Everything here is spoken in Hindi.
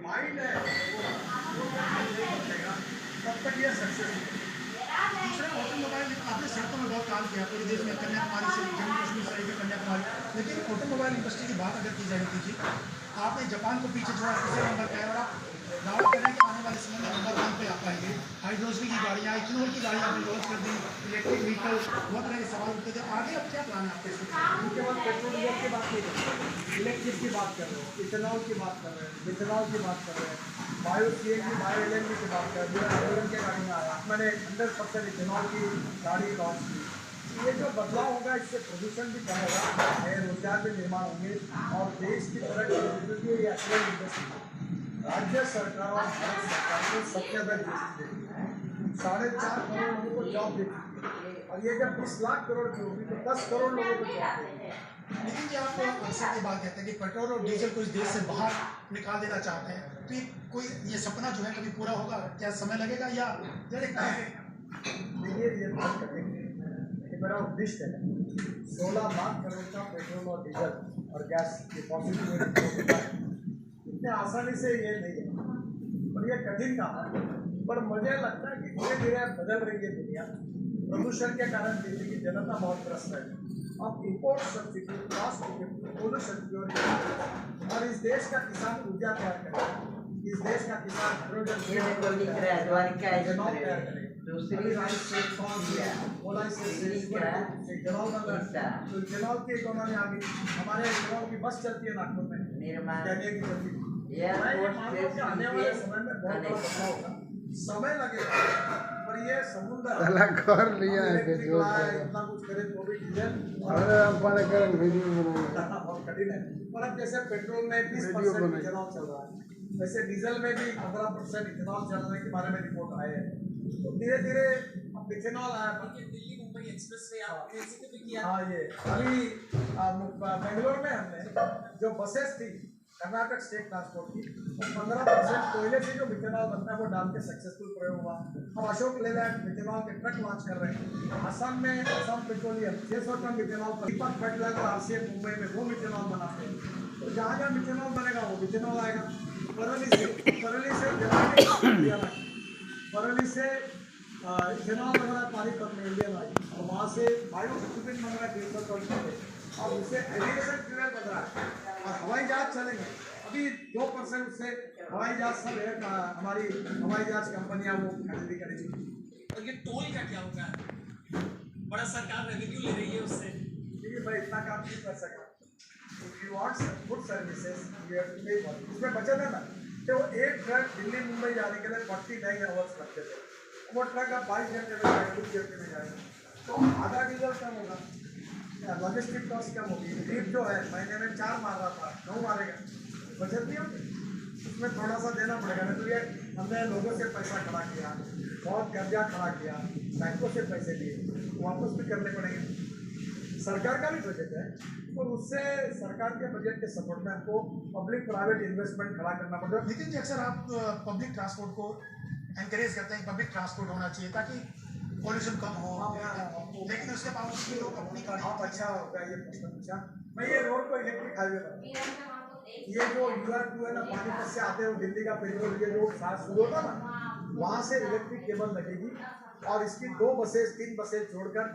माइंड है वो नहीं बदलेगा तब तक ये सक्सेस नहीं। दूसरा ऑटोमोबाइल आपने सड़कों में बहुत काम किया पूरे देश में, कन्याकुमारी से जम्मू कश्मीर से लेकर कन्याकुमारी, लेकिन ऑटोमोबाइल इंडस्ट्री की बात अगर की जाएगी जी, आपने जापान को पीछे छोड़ा, तीसरे नंबर पे है, और आप दावा कर रहे हैं कि आने वाले समय में नंबर 1 पे आ पाएंगे। हाइड्रोजन की गाड़ियाँ, इथेनॉल की गाड़ियाँ आपने लॉन्च कर दी, इलेक्ट्रिक व्हीकल, बहुत तरह के सवाल उठते थे। आगे अब क्या प्लान है आपके इसमें? उनके बाद पेट्रोल डीजल की बात नहीं कर रहे, इलेक्ट्रिक की बात कर रहे हैं, इथेनॉल की बात कर रहे हैं, मिथेनॉल की बात कर रहे हैं, बायो सीएनजी बायो एलएनजी की बात कर रहे हैं। हाइड्रोजन की गाड़ी में आया, मैंने 100% इथेनॉल की गाड़ी लॉन्च की। ये जो बदलाव होगा इससे प्रदूषण भी कम होगा, नए रोजगार भी निर्माण होंगे और देश की तरक्की होगी। ये एक्सलेंट इंडस्ट्री राज्य सरकार और भारत सरकार को सबसे ज़्यादा जीएसटी देती है, 4.5 करोड़ लोगों को जॉब देती है, और ये जब 20 लाख करोड़ की होगी तो 10 करोड़ लोगों को जॉब देगी। लेकिन जी आप अक्सर की बात कहते हैं कि पेट्रोल और डीजल को इस देश से बाहर निकाल देना चाहते हैं, तो ये कोई ये सपना जो है कभी पूरा होगा? क्या समय लगेगा या देखिए ये बात करेंगे, ये मेरा उद्देश्य है 16 लाख करोड़ का पेट्रोल और डीजल और गैस की पॉसिबिलिटी है। इतने आसानी से ये नहीं है और ये कठिन काम है, पर मुझे लगता है कि धीरे धीरे बदल रही है दुनिया। प्रदूषण के कारण दिल्ली की जनता बहुत त्रस्त है। अब इम्पोर्ट सब्सिडी, कॉस्ट दोनों सिक्योरिटी और इस देश का किसान ऊर्जा तैयार करेगा, इस देश का किसान हाइड्रोजन तैयार करेगा। दूसरी इथेनॉल की इकोनॉमी आ गई, हमारे इथेनॉल की बस चलती है नागपुर में, कैनिया की चलती है। आने वाले समय में बहुत बड़ा बदलाव होगा, समय लगेगा, पर ये समुद्र कर लिया है इतना कुछ करे तो भी डीजल बहुत कठिन है। पर अब जैसे पेट्रोल में 20% इथेनॉल चल रहा है, वैसे डीजल में भी 15% इथेनॉल चलने के बारे में रिपोर्ट आए हैं। तो धीरे धीरे अब इथेनॉल आया, बल्कि दिल्ली मुंबई एक्सप्रेस वे आपने जिक्र भी किया। हाँ, ये अभी बेंगलोर में हमने जो बसेस थी कर्नाटक स्टेट ट्रांसपोर्ट की, 15% कोयले से जो मिथेनॉल बनता है वो डाल के सक्सेसफुल प्रयोग हुआ। हम अशोक लेलैंड मिथेनॉल के ट्रक लॉन्च कर रहे हैं। असम में असम पेट्रोलियम 600 टन मिथेनॉल, दीपक फर्टिलाइजर आरसीएफ मुंबई में वो मिथेनॉल बनाते हैं। तो जहाँ जहाँ मिथेनॉल बनेगा वो मिथेनॉल आएगा। बरेली से बरेली से इथेनॉल बन रहा है पानीपत में, इंडियन ऑयल, और वहाँ से बायो सर्टिफिकेट बन रहा है 150 टन, और उससे एविएशन फ्यूल बन रहा है, और हवाई जहाज चलेंगे। अभी 2% उससे हवाई जहाज सब है, हमारी हवाई जहाज कंपनियां वो खरीदी करेगी। और ये टोल का क्या होगा? बड़ा सरकार रेवेन्यू ले रही है उससे। देखिए भाई इतना काम नहीं कर सकता। If you want good services, you have to pay for it. उसमें बचत है ना, तो एक ट्रक दिल्ली मुंबई जाने के लिए 49 आवर्स लगते थे, वो ट्रक अब 22 घंटे में जाएगा, 20 घंटे में जाएगा, तो आधा डीजल कम होगा, लॉजिस्टिक कॉस्ट कम होगी। ड्रिप जो है महीने में 4 मार रहा था 9 मारेगा, बचत नहीं होगी। उसमें थोड़ा सा देना पड़ेगा, नहीं तो ये हमने लोगों से पैसा खड़ा किया, बहुत कर्जा खड़ा किया, बैंकों से पैसे लिए, वापस भी करने पड़ेंगे। सरकार का भी बजट है और उससे सरकार के बजट के सपोर्ट में हमको पब्लिक प्राइवेट इन्वेस्टमेंट खड़ा करना पड़ेगा। नितिन जी, अक्सर आप पब्लिक ट्रांसपोर्ट को एनकरेज करते हैं, पब्लिक ट्रांसपोर्ट होना चाहिए ताकि पॉल्यूशन कम हो, लेकिन उसके बावजूद भी लोग अपनी गाड़ी। आप अच्छा होगा ये प्रश्न पूछा। मैं ये रोड को इलेक्ट्रिक हाईवे पर, ये जो UR2 है ना, पानीपत से आते हो दिल्ली का पेट्रोल, ये जो शुरू होता ना, वहाँ से इलेक्ट्रिक केबल लगेगी और इसकी 2 बसेस 3 बसेस जोड़कर